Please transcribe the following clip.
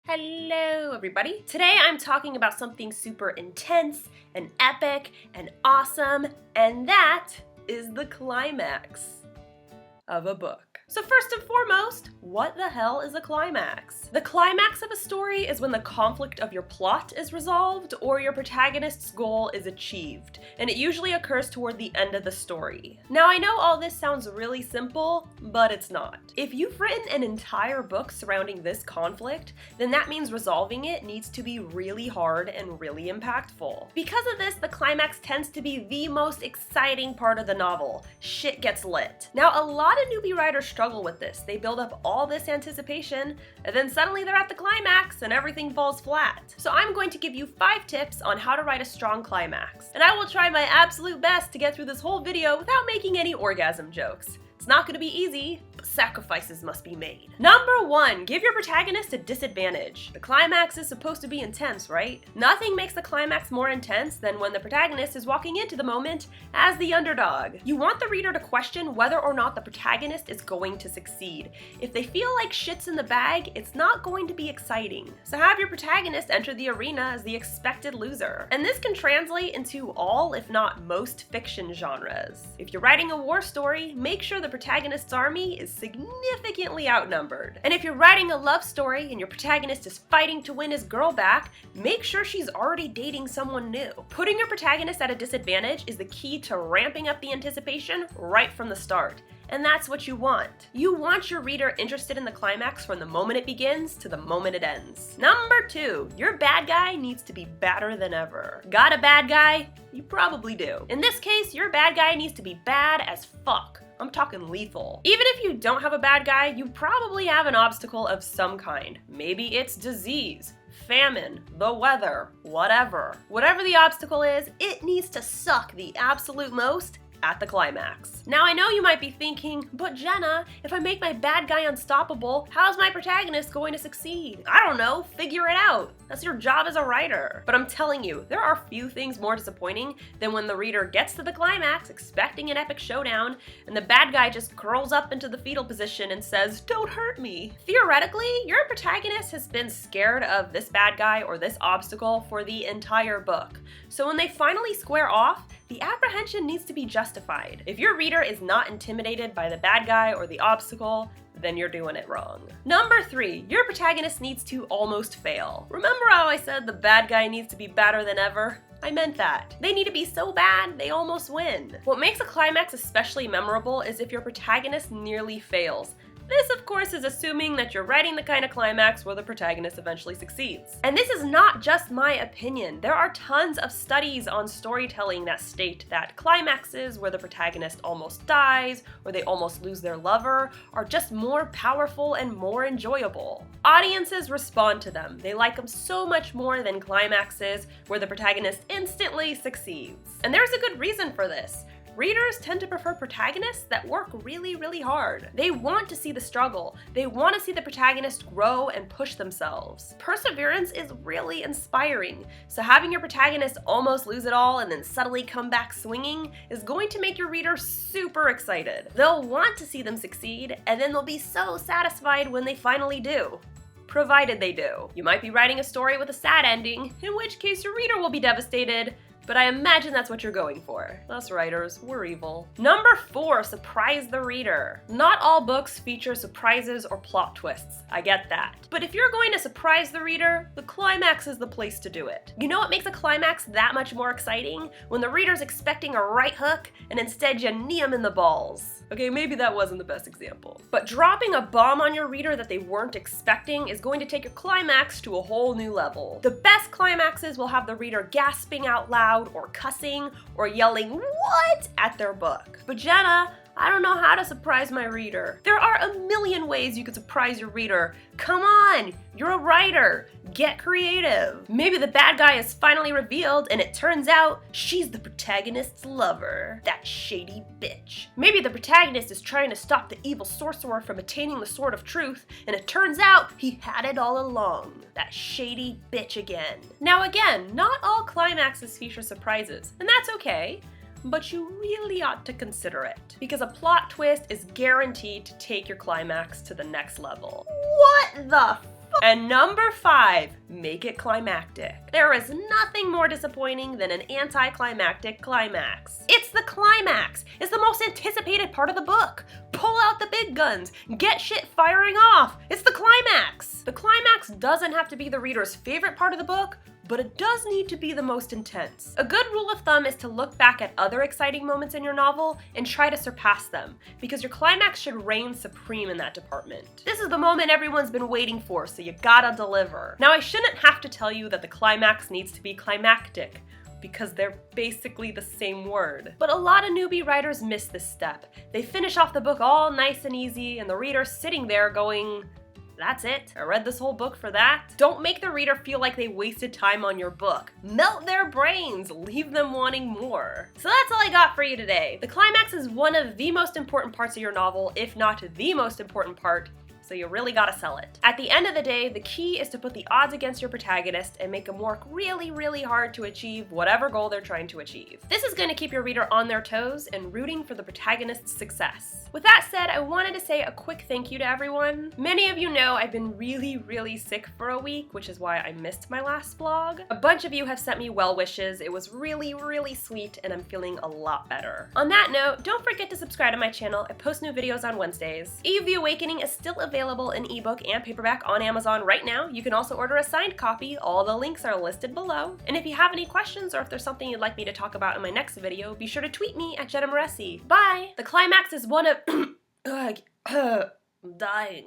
Hello everybody! Today I'm talking about something super intense and epic and awesome, and that is the climax of a book. So first and foremost, what the hell is a climax? The climax of a story is when the conflict of your plot is resolved or your protagonist's goal is achieved, and it usually occurs toward the end of the story. Now I know all this sounds really simple, but it's not. If you've written an entire book surrounding this conflict, then that means resolving it needs to be really hard and really impactful. Because of this, the climax tends to be the most exciting part of the novel. Shit gets lit. Now a lot of newbie writers struggle with this. They build up all this anticipation, and then suddenly they're at the climax and everything falls flat. So I'm going to give you 5 tips on how to write a strong climax. And I will try my absolute best to get through this whole video without making any orgasm jokes. It's not going to be easy, but sacrifices must be made. Number 1, give your protagonist a disadvantage. The climax is supposed to be intense, right? Nothing makes the climax more intense than when the protagonist is walking into the moment as the underdog. You want the reader to question whether or not the protagonist is going to succeed. If they feel like shit's in the bag, it's not going to be exciting. So have your protagonist enter the arena as the expected loser. And this can translate into all, if not most, fiction genres. If you're writing a war story, make sure the protagonist's army is significantly outnumbered. And if you're writing a love story and your protagonist is fighting to win his girl back, make sure she's already dating someone new. Putting your protagonist at a disadvantage is the key to ramping up the anticipation right from the start. And that's what you want. You want your reader interested in the climax from the moment it begins to the moment it ends. Number 2, your bad guy needs to be badder than ever. Got a bad guy? You probably do. In this case, your bad guy needs to be bad as fuck. I'm talking lethal. Even if you don't have a bad guy, you probably have an obstacle of some kind. Maybe it's disease, famine, the weather, whatever. Whatever the obstacle is, it needs to suck the absolute most at the climax. Now I know you might be thinking, but Jenna, if I make my bad guy unstoppable, how's my protagonist going to succeed? I don't know, figure it out. That's your job as a writer. But I'm telling you, there are few things more disappointing than when the reader gets to the climax expecting an epic showdown and the bad guy just curls up into the fetal position and says, "Don't hurt me." Theoretically, your protagonist has been scared of this bad guy or this obstacle for the entire book. So when they finally square off, the apprehension needs to be justified. If your reader is not intimidated by the bad guy or the obstacle, then you're doing it wrong. Number 3, your protagonist needs to almost fail. Remember how I said the bad guy needs to be badder than ever? I meant that. They need to be so bad, they almost win. What makes a climax especially memorable is if your protagonist nearly fails. This, of course, is assuming that you're writing the kind of climax where the protagonist eventually succeeds. And this is not just my opinion. There are tons of studies on storytelling that state that climaxes where the protagonist almost dies or they almost lose their lover are just more powerful and more enjoyable. Audiences respond to them. They like them so much more than climaxes where the protagonist instantly succeeds. And there's a good reason for this. Readers tend to prefer protagonists that work really, really hard. They want to see the struggle. They want to see the protagonist grow and push themselves. Perseverance is really inspiring, so having your protagonist almost lose it all and then suddenly come back swinging is going to make your reader super excited. They'll want to see them succeed, and then they'll be so satisfied when they finally do. Provided they do. You might be writing a story with a sad ending, in which case your reader will be devastated, but I imagine that's what you're going for. Us writers, we're evil. Number 4, surprise the reader. Not all books feature surprises or plot twists, I get that. But if you're going to surprise the reader, the climax is the place to do it. You know what makes a climax that much more exciting? When the reader's expecting a right hook and instead you knee them in the balls. Okay, maybe that wasn't the best example. But dropping a bomb on your reader that they weren't expecting is going to take your climax to a whole new level. The best climaxes will have the reader gasping out loud or cussing or yelling "what" at their book. But Jenna, I don't know how to surprise my reader. There are a million ways you could surprise your reader. Come on, you're a writer. Get creative. Maybe the bad guy is finally revealed and it turns out she's the protagonist's lover. That shady bitch. Maybe the protagonist is trying to stop the evil sorcerer from attaining the sword of truth and it turns out he had it all along. That shady bitch again. Now again, not all climaxes feature surprises, and that's okay. But you really ought to consider it, because a plot twist is guaranteed to take your climax to the next level. What the And number 5, make it climactic. There is nothing more disappointing than an anticlimactic climax. It's the climax. It's the most anticipated part of the book. Pull out the big guns. Get shit firing off. It's the climax. The climax doesn't have to be the reader's favorite part of the book, but it does need to be the most intense. A good rule of thumb is to look back at other exciting moments in your novel and try to surpass them, because your climax should reign supreme in that department. This is the moment everyone's been waiting for, so you gotta deliver. Now, I shouldn't have to tell you that the climax needs to be climactic, because they're basically the same word. But a lot of newbie writers miss this step. They finish off the book all nice and easy, and the reader's sitting there going, that's it? I read this whole book for that? Don't make the reader feel like they wasted time on your book. Melt their brains, leave them wanting more. So that's all I got for you today. The climax is one of the most important parts of your novel, if not the most important part, so you really gotta sell it. At the end of the day, the key is to put the odds against your protagonist and make them work really, really hard to achieve whatever goal they're trying to achieve. This is gonna keep your reader on their toes and rooting for the protagonist's success. With that said, I wanted to say a quick thank you to everyone. Many of you know I've been really, really sick for a week, which is why I missed my last vlog. A bunch of you have sent me well wishes. It was really, really sweet, and I'm feeling a lot better. On that note, don't forget to subscribe to my channel. I post new videos on Wednesdays. Eve the Awakening is still available in ebook and paperback on Amazon right now. You can also order a signed copy. All the links are listed below. And if you have any questions or if there's something you'd like me to talk about in my next video, be sure to tweet me at Jenna Moreci. Bye! The climax is one of I'm dying.